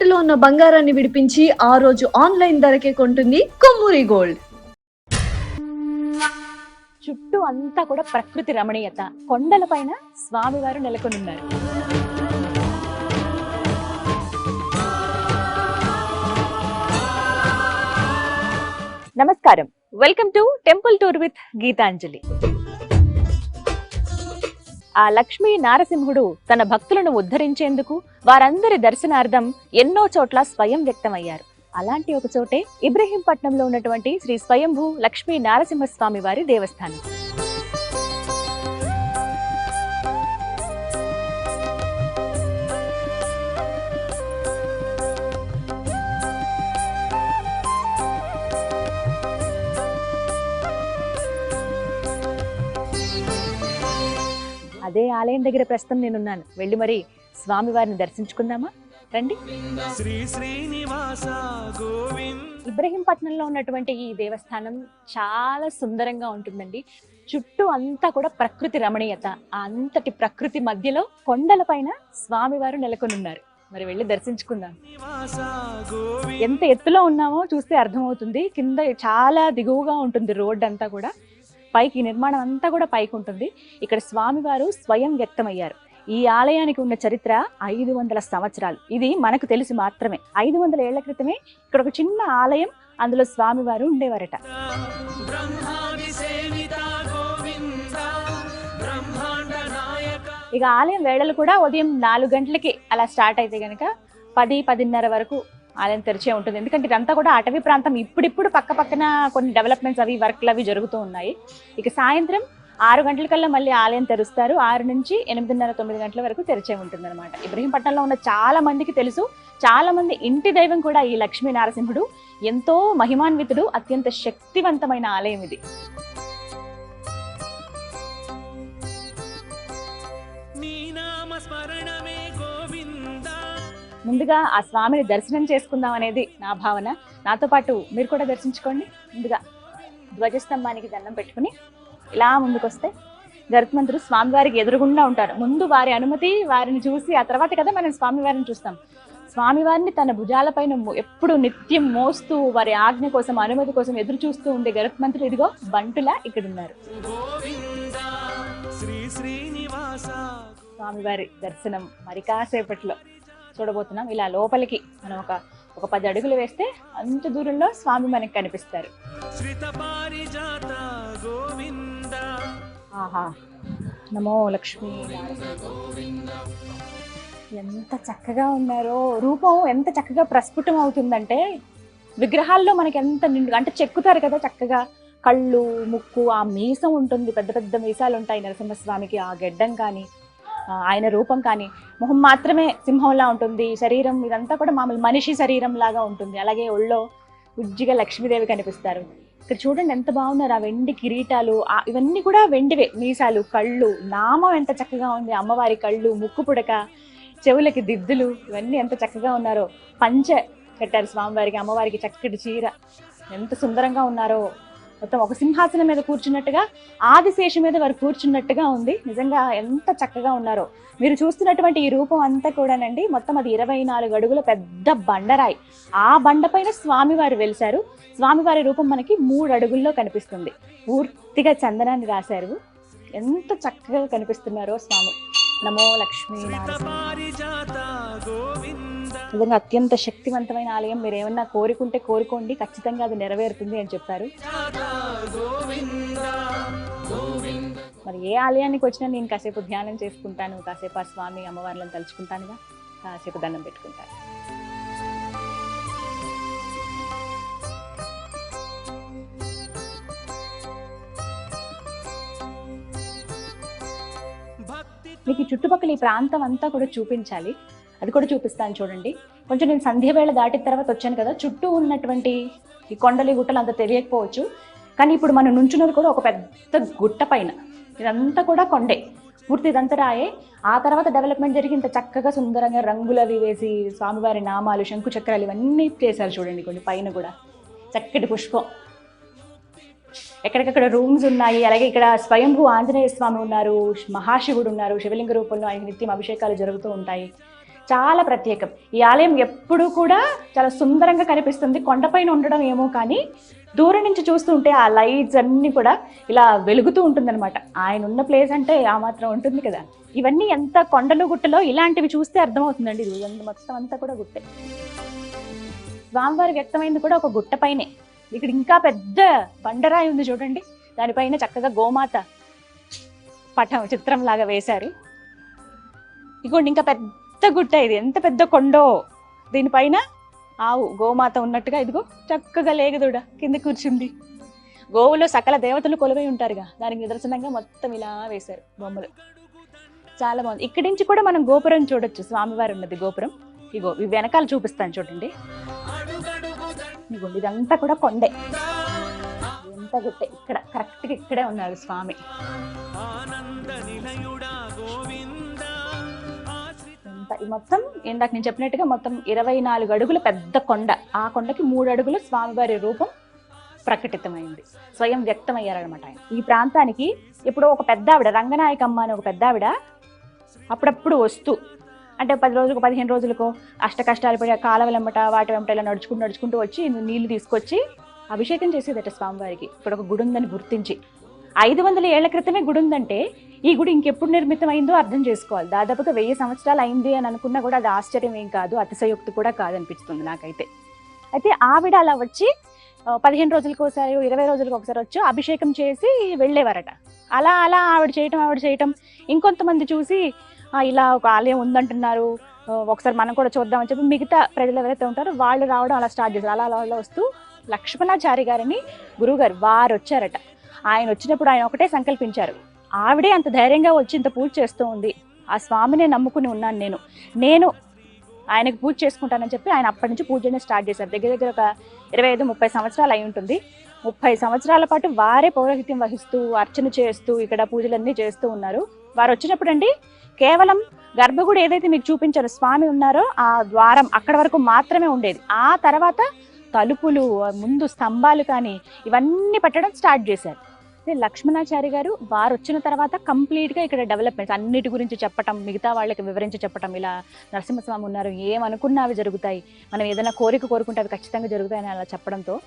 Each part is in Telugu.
తాకట్టులో ఉన్న బంగారాన్ని విడిపించి ఆ రోజు ఆన్లైన్ ధరకే కొంటుంది కొమ్మూరి గోల్డ్. చుట్టూ అంతా కూడా ప్రకృతి రమణీయత, కొండలపైన స్వామివారు నెలకొనున్నారు. నమస్కారం, welcome to temple tour with Geetanjali. ఆ లక్ష్మీ నారసింహుడు తన భక్తులను ఉద్ధరించేందుకు వారందరి దర్శనార్థం ఎన్నో చోట్ల స్వయం వ్యక్తమయ్యారు. అలాంటి ఒక చోటే ఇబ్రహీంపట్నంలో ఉన్నటువంటి శ్రీ స్వయంభూ లక్ష్మీ నారసింహస్వామి వారి దేవస్థానం. అదే ఆలయం దగ్గర ప్రస్తుతం నేనున్నాను. వెళ్ళి మరి స్వామివారిని దర్శించుకుందామా? రండి. ఇబ్రహీంపట్నంలో ఉన్నటువంటి ఈ దేవస్థానం చాలా సుందరంగా ఉంటుందండి. చుట్టూ అంతా కూడా ప్రకృతి రమణీయత, అంతటి ప్రకృతి మధ్యలో కొండల పైన స్వామివారు నెలకొనున్నారు. మరి వెళ్ళి దర్శించుకుందాం. ఎంత ఎత్తులో ఉన్నామో చూస్తే అర్థమవుతుంది. కింద చాలా దిగువగా ఉంటుంది రోడ్డు అంతా కూడా. పైకి నిర్మాణం అంతా కూడా పైకి ఉంటుంది. ఇక్కడ స్వామివారు స్వయం వ్యక్తమయ్యారు. ఈ ఆలయానికి ఉన్న చరిత్ర 500 సంవత్సరాలు. ఇది మనకు తెలిసి మాత్రమే. 500 ఏళ్ల క్రితమే ఇక్కడ ఒక చిన్న ఆలయం, అందులో స్వామివారు ఉండేవారట. ఇక ఆలయం వేళలు కూడా ఉదయం 4 గంటలకి అలా స్టార్ట్ అయితే గనక 10-10:30 వరకు ఆలయం తెరిచే ఉంటుంది. ఎందుకంటే ఇదంతా కూడా అటవీ ప్రాంతం. ఇప్పుడిప్పుడు పక్క పక్కన కొన్ని డెవలప్మెంట్స్ అవి వర్క్లు అవి జరుగుతూ ఉన్నాయి. ఇక సాయంత్రం 6 గంటలకల్లా మళ్ళీ ఆలయం తెరుస్తారు. 6 నుంచి 8:30-9 గంటల వరకు తెరిచే ఉంటుంది అనమాట. ఇబ్రహీంపట్నంలో ఉన్న చాలా మందికి తెలుసు. చాలా మంది ఇంటి దైవం కూడా ఈ లక్ష్మీ నారసింహుడు. ఎంతో మహిమాన్వితుడు, అత్యంత శక్తివంతమైన ఆలయం ఇది. ముందుగా ఆ స్వామిని దర్శనం చేసుకుందాం అనేది నా భావన. నాతో పాటు మీరు కూడా దర్శించుకోండి. ముందుగా ధ్వజస్తంభానికి దండం పెట్టుకుని ఇలా ముందుకొస్తే గరుత్మంతుడు స్వామివారికి ఎదురుగుండా ఉంటారు. ముందు వారి అనుమతి, వారిని చూసి ఆ తర్వాత కదా మనం స్వామివారిని చూస్తాం. స్వామివారిని తన భుజాలపైన ఎప్పుడు నిత్యం మోస్తూ వారి ఆజ్ఞ కోసం, అనుమతి కోసం ఎదురు చూస్తూ ఉండే గరుత్మంతుడు ఇదిగో బంటులా ఇక్కడ ఉన్నారు. స్వామివారి దర్శనం మరి కాసేపట్లో చూడబోతున్నాం. ఇలా లోపలికి మనం ఒక 10 అడుగులు వేస్తే అంత దూరంలో స్వామి మనకి కనిపిస్తారు. ఆహా, నమో లక్ష్మీ ఎంత చక్కగా ఉన్నారో. రూపం ఎంత చక్కగా ప్రస్ఫుటం అవుతుందంటే విగ్రహాల్లో మనకి ఎంత నిండు అంటే చెక్కుతారు కదా చక్కగా. కళ్ళు, ముక్కు, ఆ మీసం ఉంటుంది, పెద్ద పెద్ద మీసాలు ఉంటాయి నరసింహస్వామికి. ఆ గెడ్డం కానీ, ఆయన రూపం కానీ, మొహం మాత్రమే సింహంలా ఉంటుంది. శరీరం ఇదంతా కూడా మామూలు మనిషి శరీరం లాగా ఉంటుంది. అలాగే ఒళ్ళో ఉజ్జిగా లక్ష్మీదేవి కనిపిస్తారు. ఇక్కడ చూడండి ఎంత బాగున్నారు. ఆ వెండి కిరీటాలు ఇవన్నీ కూడా వెండివే. మీసాలు, కళ్ళు, నామం ఎంత చక్కగా ఉంది. అమ్మవారి కళ్ళు, ముక్కు పుడక, చెవులకి దిద్దులు, ఇవన్నీ ఎంత చక్కగా ఉన్నారో. పంచె కట్టారు స్వామివారికి, అమ్మవారికి చక్కటి చీర. ఎంత సుందరంగా ఉన్నారో. మొత్తం ఒక సింహాసనం మీద కూర్చున్నట్టుగా, ఆదిశేషు మీద వారు కూర్చున్నట్టుగా ఉంది. నిజంగా ఎంత చక్కగా ఉన్నారో. మీరు చూస్తున్నటువంటి ఈ రూపం అంతా కూడానండి, మొత్తం అది 24 అడుగుల పెద్ద బండరాయి. ఆ బండపైన స్వామివారు వెలిశారు. స్వామివారి రూపం మనకి 3 అడుగుల్లో కనిపిస్తుంది. పూర్తిగా చందనాన్ని రాశారు. ఎంత చక్కగా కనిపిస్తున్నారో స్వామి. నమో లక్ష్మీ నిజంగా అత్యంత శక్తివంతమైన ఆలయం. మీరు ఏమన్నా కోరుకుంటే కోరుకోండి, ఖచ్చితంగా అది నెరవేరుతుంది అని చెప్పారు. మరి ఏ ఆలయానికి వచ్చినా నేను కాసేపు ధ్యానం చేసుకుంటాను, కాసేపు ఆ స్వామి అమ్మవార్లను తలుచుకుంటానుగా, కాసేపు దండం పెట్టుకుంటాను. మీకు ఈ చుట్టుపక్కల ఈ ప్రాంతం అంతా కూడా చూపించాలి. అది కూడా చూపిస్తాను చూడండి. కొంచెం నేను సంధ్య వేళ దాటిన తర్వాత వచ్చాను కదా, చుట్టూ ఉన్నటువంటి ఈ కొండలు గుట్టలు అంత తెలియకపోవచ్చు. కానీ ఇప్పుడు మనం నుంచున్నది కూడా ఒక పెద్ద గుట్ట పైన. ఇదంతా కూడా కొండే, పూర్తి ఇదంతా రాయే. ఆ తర్వాత డెవలప్మెంట్ జరిగి ఇంత చక్కగా సుందరంగా రంగులు అవి వేసి స్వామివారి నామాలు, శంకు చక్రాలు ఇవన్నీ చేశారు చూడండి. కొన్ని పైన కూడా చక్కటి పుష్పం. ఎక్కడికక్కడ రూమ్స్ ఉన్నాయి. అలాగే ఇక్కడ స్వయంభూ ఆంజనేయ స్వామి ఉన్నారు, మహాశివుడు ఉన్నారు. శివలింగ రూపంలో ఆయన నిత్యం అభిషేకాలు జరుగుతూ ఉంటాయి. చాలా ప్రత్యేకం. ఈ ఆలయం ఎప్పుడూ కూడా చాలా సుందరంగా కనిపిస్తుంది. కొండపైన ఉండడం ఏమో కానీ దూరం నుంచి చూస్తుంటే ఆ లైట్స్ అన్నీ కూడా ఇలా వెలుగుతూ ఉంటుందన్నమాట. ఆయన ఉన్న ప్లేస్ అంటే ఆ మాత్రం ఉంటుంది కదా. ఇవన్నీ ఎంత కొండలు గుట్టలో ఇలాంటివి చూస్తే అర్థమవుతుందండి. ఇది మొత్తం అంతా కూడా గుట్టే. స్వామివారి వ్యక్తమైంది కూడా ఒక గుట్ట పైనే. ఇక్కడ ఇంకా పెద్ద బండరాయి ఉంది చూడండి. దానిపైన చక్కగా గోమాత పటం చిత్రం లాగా వేశారు. ఇగోండి ఇంకా పెద్ద గుట్ట ఇది. ఎంత పెద్ద కొండో. దీనిపైన ఆవు గోమాత ఉన్నట్టుగా ఇదిగో చక్కగా లేగదూడ కింద కూర్చుంది. గోవులో సకల దేవతలు కొలువై ఉంటారుగా, దానికి నిదర్శనంగా మొత్తం ఇలా వేశారు బొమ్మలు. చాలా బాగుంది. ఇక్కడి నుంచి కూడా మనం గోపురం చూడొచ్చు. స్వామివారు ఉన్నది గోపురం. ఇగో ఇవి వెనకాల చూపిస్తాను చూడండి. ఇగోండి ఇదంతా కూడా కొండే. ఎంత గుట్టే. ఇక్కడ కరెక్ట్గా ఇక్కడే ఉన్నారు స్వామి. ఈ మొత్తం ఇందాక నేను చెప్పినట్టుగా మొత్తం 24 అడుగుల పెద్ద కొండ. ఆ కొండకి 3 అడుగులు స్వామివారి రూపం ప్రకటితమైంది. స్వయం వ్యక్తమయ్యారనమాట ఆయన. ఈ ప్రాంతానికి ఇప్పుడు ఒక పెద్ద ఆవిడ, రంగనాయకమ్మ అని ఒక పెద్ద ఆవిడ అప్పుడప్పుడు వస్తూ, అంటే 10 రోజులకు 15 రోజులకో అష్ట కష్టాలు పడి కాలవలెంబట వాటి వెంట ఇలా నడుచుకుంటూ వచ్చి నీళ్లు తీసుకొచ్చి అభిషేకం చేసేదట స్వామివారికి. ఇక్కడ ఒక గుడి ఉందని గుర్తించి. 500 ఏళ్ల క్రితమే గుడి ఉందంటే ఈ గుడి ఇంకెప్పుడు నిర్మితమైందో అర్థం చేసుకోవాలి. దాదాపుగా 1000 సంవత్సరాలు అయింది అని అనుకున్నా కూడా అది ఆశ్చర్యం ఏం కాదు, అతిశయోక్తి కూడా కాదనిపిస్తుంది నాకైతే. అయితే ఆవిడ అలా వచ్చి 15 రోజులకు ఒకసారి 20 రోజులకు ఒకసారి వచ్చి అభిషేకం చేసి వెళ్ళేవారట. అలా అలా ఆవిడ చేయటం ఇంకొంతమంది చూసి ఇలా ఒక ఆలయం ఉందంటున్నారు, ఒకసారి మనం కూడా చూద్దామని చెప్పి మిగతా ప్రజలు ఎవరైతే ఉంటారో వాళ్ళు రావడం అలా స్టార్ట్ చేశారు. అలా వస్తూ లక్ష్మణాచారి గారని గురువుగారు వారు వచ్చారట. ఆయన వచ్చినప్పుడు ఆయన ఒకటే సంకల్పించారు, ఆవిడే అంత ధైర్యంగా వచ్చి ఇంత పూజ చేస్తూ ఉంది, ఆ స్వామినే నమ్ముకుని ఉన్నాను నేను ఆయనకు పూజ చేసుకుంటానని చెప్పి ఆయన అప్పటి నుంచి పూజనే స్టార్ట్ చేశారు. దగ్గర ఒక 25-30 సంవత్సరాలు అయి ఉంటుంది. 30 సంవత్సరాల పాటు వారే పౌరోహిత్యం వహిస్తూ అర్చన చేస్తూ ఇక్కడ పూజలన్నీ చేస్తూ ఉన్నారు. వారు వచ్చినప్పుడు అండి కేవలం గర్భగుడి ఏదైతే మీకు చూపించారో స్వామి ఉన్నారో ఆ ద్వారం అక్కడ వరకు మాత్రమే ఉండేది. ఆ తర్వాత తలుపులు, ముందు స్తంభాలు కానీ ఇవన్నీ పెట్టడం స్టార్ట్ చేశారు. లక్ష్మణాచారి గారు వారు వచ్చిన తర్వాత కంప్లీట్గా ఇక్కడ డెవలప్మెంట్స్ అన్నిటి గురించి చెప్పటం, మిగతా వాళ్ళకి వివరించి చెప్పటం, ఇలా నరసింహస్వామి ఉన్నారు, ఏమనుకున్నా అవి జరుగుతాయి, మనం ఏదైనా కోరుకుంటే అవి ఖచ్చితంగా జరుగుతాయని అలా చెప్పడంతో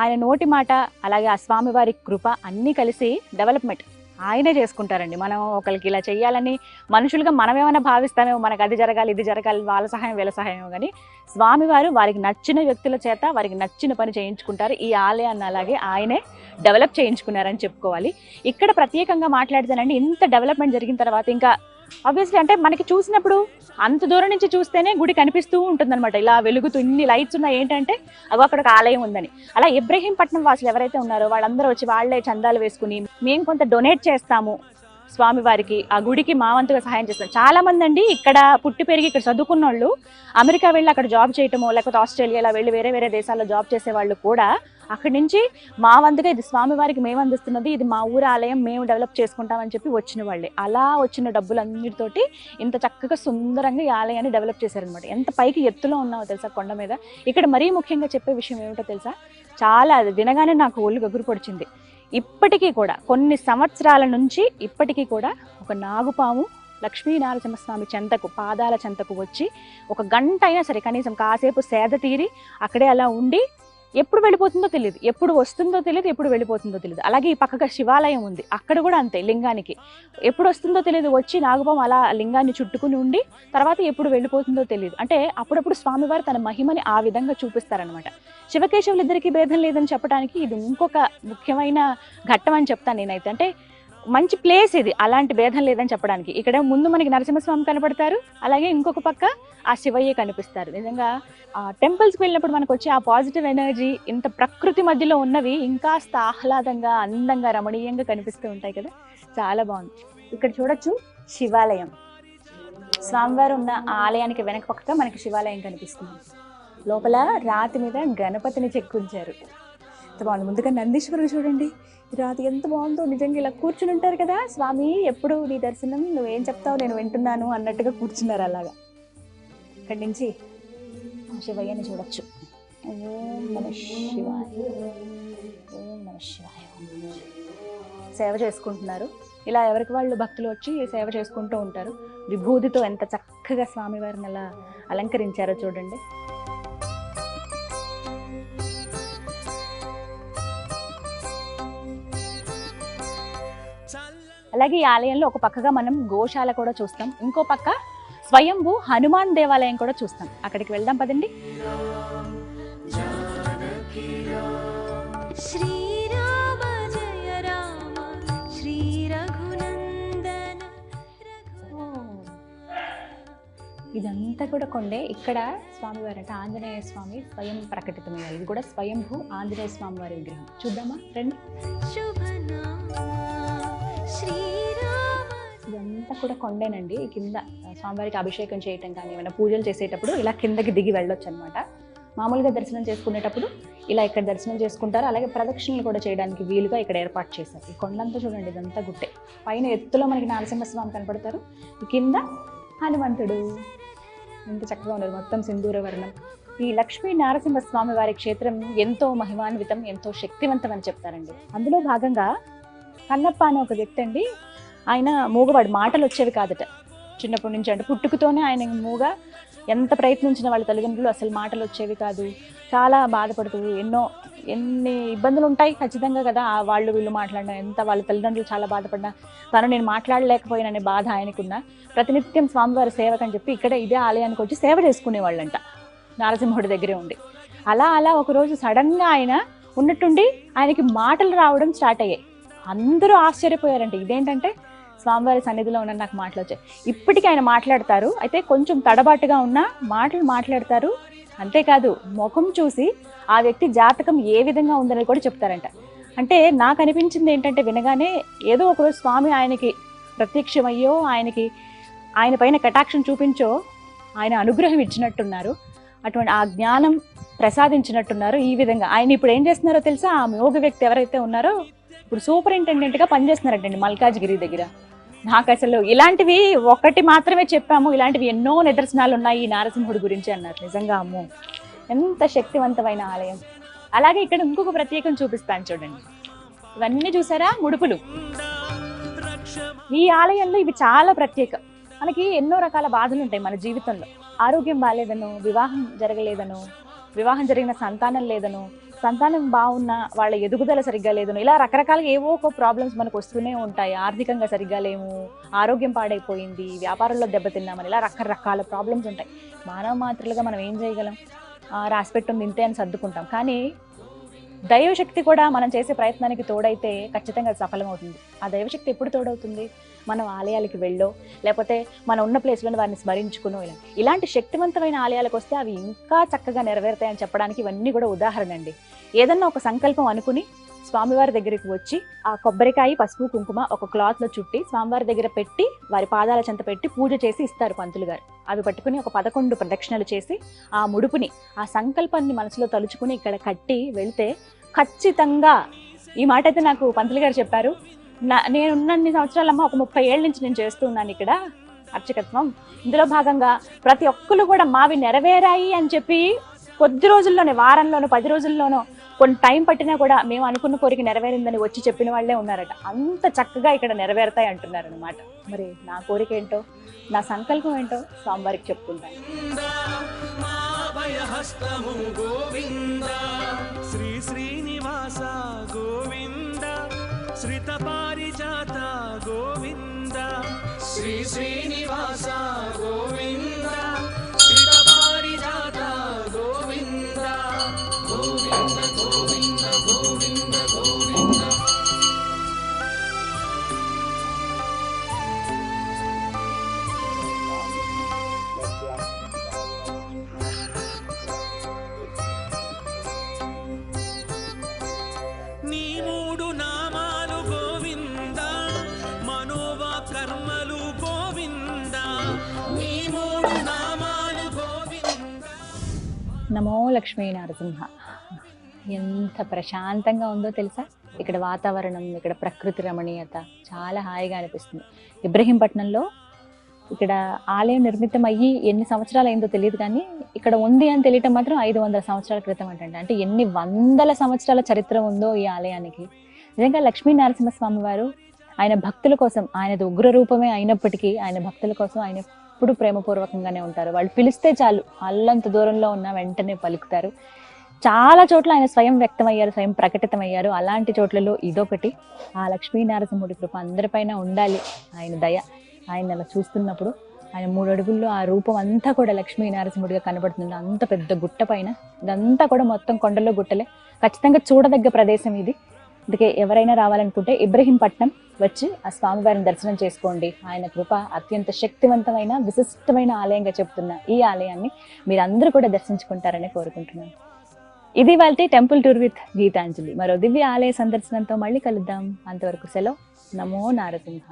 ఆయన నోటి మాట అలాగే ఆ స్వామివారి కృప అన్నీ కలిసి డెవలప్మెంట్ ఆయనే చేసుకుంటారండి. మనం ఒకరికి ఇలా చేయాలని మనుషులుగా మనం ఏమైనా భావిస్తామేమో, మనకు అది జరగాలి ఇది జరగాలి, వాళ్ళ సహాయం వీళ్ళ సహాయం, కానీ స్వామివారు వారికి నచ్చిన వ్యక్తుల చేత వారికి నచ్చిన పని చేయించుకుంటారు. ఈ ఆలయాన్ని అలాగే ఆయనే డెవలప్ చేయించుకున్నారని చెప్పుకోవాలి. ఇక్కడ ప్రత్యేకంగా మాట్లాడితేనండి ఇంత డెవలప్మెంట్ జరిగిన తర్వాత ఇంకా ఆబ్వియస్లీ అంటే మనకి చూసినప్పుడు అంత దూరం నుంచి చూస్తేనే గుడి కనిపిస్తూ ఉంటుందన్నమాట. ఇలా వెలుగుతూ ఇన్ని లైట్స్ ఉన్నాయి ఏంటంటే అగో అక్కడ ఒక ఆలయం ఉందని. అలా ఇబ్రహీంపట్నం వాసులు ఎవరైతే ఉన్నారో వాళ్ళందరూ వచ్చి వాళ్ళే చందాలు వేసుకుని మేము కొంత డొనేట్ చేస్తాము స్వామివారికి, ఆ గుడికి మా వంతుగా సహాయం చేస్తాం. చాలా మంది అండి ఇక్కడ పుట్టి పెరిగి ఇక్కడ చదువుకున్న వాళ్ళు అమెరికా వెళ్ళి అక్కడ జాబ్ చేయటమో లేకపోతే ఆస్ట్రేలియాలో వెళ్ళి వేరే వేసాల్లో జాబ్ చేసే వాళ్ళు కూడా అక్కడి నుంచి మా వంతుగా ఇది స్వామివారికి మేము అందిస్తున్నది, ఇది మా ఊరి ఆలయం, మేము డెవలప్ చేసుకుంటామని చెప్పి వచ్చిన వాళ్ళే. అలా వచ్చిన డబ్బులన్నిటితోటి ఇంత చక్కగా సుందరంగా ఈ ఆలయాన్ని డెవలప్ చేశారనమాట. ఎంత పైకి ఎత్తులో ఉన్నావో తెలుసా కొండ మీద. ఇక్కడ మరీ ముఖ్యంగా చెప్పే విషయం ఏమిటో తెలుసా, చాలా అది వినగానే నాకు ఒళ్ళు గగురు పొడిచింది. ఇప్పటికీ కూడా కొన్ని సంవత్సరాల నుంచి ఇప్పటికీ కూడా ఒక నాగుపాము లక్ష్మీనరసింహస్వామి చెంతకు పాదాల చెంతకు వచ్చి 1 గంట అయినా సరే కనీసం కాసేపు సేద తీరి అక్కడే అలా ఉండి ఎప్పుడు వెళ్ళిపోతుందో తెలియదు, ఎప్పుడు వస్తుందో తెలియదు, ఎప్పుడు వెళ్ళిపోతుందో తెలియదు. అలాగే ఈ పక్కగా శివాలయం ఉంది, అక్కడ కూడా అంతే. లింగానికి ఎప్పుడు వస్తుందో తెలియదు, వచ్చి నాగుపాము అలా లింగాన్ని చుట్టుకుని ఉండి తర్వాత ఎప్పుడు వెళ్ళిపోతుందో తెలియదు. అంటే అప్పుడప్పుడు స్వామివారు తన మహిమని ఆ విధంగా చూపిస్తారనమాట. శివకేశవులు ఇద్దరికి భేదం లేదని చెప్పడానికి ఇది ఇంకొక ముఖ్యమైన ఘట్టం అని చెప్తాను నేనైతే. అంటే మంచి ప్లేస్ ఇది అలాంటి భేదం లేదని చెప్పడానికి. ఇక్కడ ముందు మనకి నరసింహస్వామి కనపడతారు, అలాగే ఇంకొక పక్క ఆ శివయ్య కనిపిస్తారు. నిజంగా ఆ టెంపుల్స్కి వెళ్ళినప్పుడు మనకు వచ్చే ఆ పాజిటివ్ ఎనర్జీ ఇంత ప్రకృతి మధ్యలో ఉన్నవి ఇంకాస్త ఆహ్లాదంగా అందంగా రమణీయంగా కనిపిస్తూ ఉంటాయి కదా, చాలా బాగుంది. ఇక్కడ చూడొచ్చు శివాలయం. స్వామివారు ఉన్న ఆలయానికి వెనక పక్కగా మనకి శివాలయం కనిపిస్తుంది. లోపల రాతి మీద గణపతిని చెక్కుంచారు. ఎంత బాగుంది. ముందుగా నందీశ్వరుడు చూడండి, రాతి ఎంత బాగుందో. నిజంగా ఇలా కూర్చుని ఉంటారు కదా, స్వామి ఎప్పుడు నీ దర్శనం, నువ్వేం చెప్తావు నేను వింటున్నాను అన్నట్టుగా కూర్చున్నారు. అలాగా ఇక్కడి నుంచి శివయ్యని చూడొచ్చు. ఓం నమః శివాయ, ఓం నమః శివాయ. సేవ చేసుకుంటున్నారు. ఇలా ఎవరికి వాళ్ళు భక్తులు వచ్చి సేవ చేసుకుంటూ ఉంటారు. విభూతితో ఎంత చక్కగా స్వామివారిని అలా అలంకరించారో చూడండి. అలాగే ఈ ఆలయంలో ఒక పక్కగా మనం గోశాల కూడా చూస్తాం, ఇంకో పక్క స్వయంభూ హనుమాన్ దేవాలయం కూడా చూస్తాం. అక్కడికి వెళ్దాం పదండి. శ్రీరామ జయ రామ శ్రీ రఘునందన. ఇదంతా కూడా కొండే. ఇక్కడ స్వామివారు అంటే ఆంజనేయ స్వామి స్వయం ప్రకటితమయ్యారు. ఇది కూడా స్వయంభూ ఆంజనేయ స్వామి వారి విగ్రహం. చూద్దామా రండి. ఇదంతా కూడా కొండేనండి. కింద స్వామివారికి అభిషేకం చేయటం కానీ ఏమైనా పూజలు చేసేటప్పుడు ఇలా కిందకి దిగి వెళ్ళొచ్చు అనమాట. మామూలుగా దర్శనం చేసుకునేటప్పుడు ఇలా ఇక్కడ దర్శనం చేసుకుంటారు. అలాగే ప్రదక్షిణలు కూడా చేయడానికి వీలుగా ఇక్కడ ఏర్పాటు చేశారు. ఈ కొండంతా చూడండి, ఇదంతా గుట్టే. పైన ఎత్తులో మనకి నరసింహస్వామి కనపడతారు, కింద హనుమంతుడు. ఎంత చక్కగా ఉన్నారు, మొత్తం సింధూర వర్ణం. ఈ లక్ష్మీ నరసింహస్వామి వారి క్షేత్రం ఎంతో మహిమాన్వితం, ఎంతో శక్తివంతం అని చెప్తారండి. అందులో భాగంగా కన్నప్ప అనే ఒక వ్యక్తి అండి, ఆయన మూగవాడు, మాటలు వచ్చేవి కాదట చిన్నప్పటి నుంచి. అంటే పుట్టుకతోనే ఆయన మూగ. ఎంత ప్రయత్నించిన వాళ్ళ తల్లిదండ్రులు అసలు మాటలు వచ్చేవి కాదు. చాలా బాధపడుతూ ఎన్ని ఇబ్బందులు ఉంటాయి ఖచ్చితంగా కదా, వాళ్ళు వీళ్ళు మాట్లాడినా, ఎంత వాళ్ళ తల్లిదండ్రులు చాలా బాధపడినా తను నేను మాట్లాడలేకపోయిననే బాధ ఆయనకున్న. ప్రతినిత్యం స్వామివారి సేవకని చెప్పి ఇక్కడ ఇదే ఆలయానికి వచ్చి సేవ చేసుకునేవాళ్ళంట, నరసింహుడి దగ్గరే ఉండి. అలా ఒకరోజు సడన్గా ఆయన ఉన్నట్టుండి ఆయనకి మాటలు రావడం స్టార్ట్ అయ్యాయి. అందరూ ఆశ్చర్యపోయారంట, ఇదేంటంటే స్వామివారి సన్నిధిలో ఉన్న నాకు మాటలు వచ్చాయి. ఇప్పటికీ ఆయన మాట్లాడతారు, అయితే కొంచెం తడబాటుగా ఉన్న మాటలు మాట్లాడతారు. అంతేకాదు ముఖం చూసి ఆ వ్యక్తి జాతకం ఏ విధంగా ఉందని కూడా చెప్తారంట. అంటే నాకు అనిపించింది ఏంటంటే వినగానే ఏదో ఒకరోజు స్వామి ఆయనకి ప్రత్యక్షమయ్యో, ఆయన పైన కటాక్షం చూపించో ఆయన అనుగ్రహం ఇచ్చినట్టున్నారు, అటువంటి ఆ జ్ఞానం ప్రసాదించినట్టున్నారు. ఈ విధంగా ఆయన ఇప్పుడు ఏం చేస్తున్నారో తెలుసా, ఆ యోగ వ్యక్తి ఎవరైతే ఉన్నారో ఇప్పుడు సూపరింటెండెంట్గా పనిచేస్తున్నారంటండి మల్కాజ్గిరి దగ్గర. నాకు అసలు ఇలాంటివి ఒకటి మాత్రమే చెప్పాము, ఇలాంటివి ఎన్నో నిదర్శనాలు ఉన్నాయి ఈ నారసింహుడి గురించి అన్నారు. నిజంగా అమ్మో ఎంత శక్తివంతమైన ఆలయం. అలాగే ఇక్కడ ఇంకొక ప్రత్యేకం చూపిస్తాను చూడండి. ఇవన్నీ చూసారా, ముడుపులు. ఈ ఆలయంలో ఇవి చాలా ప్రత్యేకం. మనకి ఎన్నో రకాల బాధలు ఉంటాయి మన జీవితంలో. ఆరోగ్యం బాగాలేదనో, వివాహం జరగలేదనో, వివాహం జరిగిన సంతానం లేదనో, సంతానం బాగున్న వాళ్ళ ఎదుగుదల సరిగ్గా లేదనో, ఇలా రకరకాలుగా ఏవో ఒక ప్రాబ్లమ్స్ మనకు వస్తూనే ఉంటాయి. ఆర్థికంగా సరిగ్గా లేము, ఆరోగ్యం పాడైపోయింది, వ్యాపారంలో దెబ్బతిన్నామని, ఇలా రకరకాల ప్రాబ్లమ్స్ ఉంటాయి. మానవ మాత్రలుగా మనం ఏం చేయగలం, రాసిపెట్టుంది ఇంతే అని సర్దుకుంటాం. కానీ దైవశక్తి కూడా మనం చేసే ప్రయత్నానికి తోడైతే ఖచ్చితంగా సఫలమవుతుంది. ఆ దైవశక్తి ఎప్పుడు తోడవుతుంది, మనం ఆలయాలకి వెళ్ళో, లేకపోతే మనం ఉన్న ప్లేస్లో వారిని స్మరించుకునో. ఇలాంటి శక్తివంతమైన ఆలయాలకు వస్తే అవి ఇంకా చక్కగా నెరవేరుతాయని చెప్పడానికి ఇవన్నీ కూడా ఉదాహరణ అండి. ఏదన్నా ఒక సంకల్పం అనుకుని స్వామివారి దగ్గరికి వచ్చి ఆ కొబ్బరికాయ, పసుపు, కుంకుమ ఒక క్లాత్లో చుట్టి స్వామివారి దగ్గర పెట్టి వారి పాదాల చెంత పెట్టి పూజ చేసి ఇస్తారు పంతులు గారు. అవి పట్టుకుని ఒక 11 ప్రదక్షిణలు చేసి ఆ ముడుపుని, ఆ సంకల్పాన్ని మనసులో తలుచుకుని ఇక్కడ కట్టి వెళ్తే ఖచ్చితంగా, ఈ మాట అయితే నాకు పంతులు గారు చెప్పారు, నేనున్నన్ని సంవత్సరాలమ్మ ఒక 30 ఏళ్ళ నుంచి నేను చేస్తూ ఉన్నాను ఇక్కడ అర్చకత్వం. ఇందులో భాగంగా ప్రతి ఒక్కరు కూడా మావి నెరవేరాయి అని చెప్పి కొద్ది రోజుల్లోనే, వారంలోనో 10 రోజుల్లోనో, కొన్ని టైం పట్టినా కూడా మేము అనుకున్న కోరిక నెరవేరిందని వచ్చి చెప్పిన వాళ్ళే ఉన్నారట. అంత చక్కగా ఇక్కడ నెరవేరుతాయి అంటున్నారు అనమాట. మరి నా కోరిక ఏంటో, నా సంకల్పం ఏంటో స్వామివారికి చెప్పుకుంటాను. శ్రీ శ్రీనివాస గోవింద, శ్రీత పారిజాత గోవింద, శ్రీ శ్రీనివాస గోవింద, శ్రీత పారిజాత గోవింద, గోవింద గోవింద గోవింద గోవింద. నీ మూడు నామాలు గోవింద, మనోవా కర్మలు గోవింద, నీ మూడు నామాలు గోవింద. నమో లక్ష్మీ నరసింహ. ఎంత ప్రశాంతంగా ఉందో తెలుసా ఇక్కడ వాతావరణం, ఇక్కడ ప్రకృతి రమణీయత చాలా హాయిగా అనిపిస్తుంది. ఇబ్రహీంపట్నంలో ఇక్కడ ఆలయం నిర్మితం అయ్యి ఎన్ని సంవత్సరాలు అయిందో తెలియదు, కానీ ఇక్కడ ఉంది అని తెలియటం మాత్రం 500 సంవత్సరాల క్రితం అంటండి. అంటే ఎన్ని వందల సంవత్సరాల చరిత్ర ఉందో ఈ ఆలయానికి. నిజంగా లక్ష్మీ నరసింహస్వామి వారు ఆయన భక్తుల కోసం, ఆయనది ఉగ్ర రూపమే అయినప్పటికీ ఆయన భక్తుల కోసం ఆయన ఎప్పుడు ప్రేమపూర్వకంగానే ఉంటారు. వాళ్ళు పిలిస్తే చాలు అల్లంత దూరంలో ఉన్న వెంటనే పలుకుతారు. చాలా చోట్ల ఆయన స్వయం వ్యక్తమయ్యారు, స్వయం ప్రకటితమయ్యారు. అలాంటి చోట్లలో ఇదొకటి. ఆ లక్ష్మీ నరసింహుడి కృప అందరిపైన ఉండాలి, ఆయన దయ. ఆయన అలా చూస్తున్నప్పుడు ఆయన 3 అడుగుల్లో ఆ రూపం అంతా కూడా లక్ష్మీ నరసింహుడిగా కనబడుతుంది. అంత పెద్ద గుట్ట పైన, ఇదంతా కూడా మొత్తం కొండల్లో గుట్టలే. ఖచ్చితంగా చూడదగ్గ ప్రదేశం ఇది. అందుకే ఎవరైనా రావాలనుకుంటే ఇబ్రహీంపట్నం వచ్చి ఆ స్వామివారిని దర్శనం చేసుకోండి. ఆయన కృప అత్యంత శక్తివంతమైన విశిష్టమైన ఆలయంగా చెప్తున్న ఈ ఆలయాన్ని మీరందరూ కూడా దర్శించుకుంటారని కోరుకుంటున్నాను. ఇది వాళ్ళ టెంపుల్ టూర్ విత్ గీతాంజలి. మరో దివ్య ఆలయ సందర్శనంతో మళ్ళీ కలుద్దాం. అంతవరకు సెలవు. నమో నారసింహ.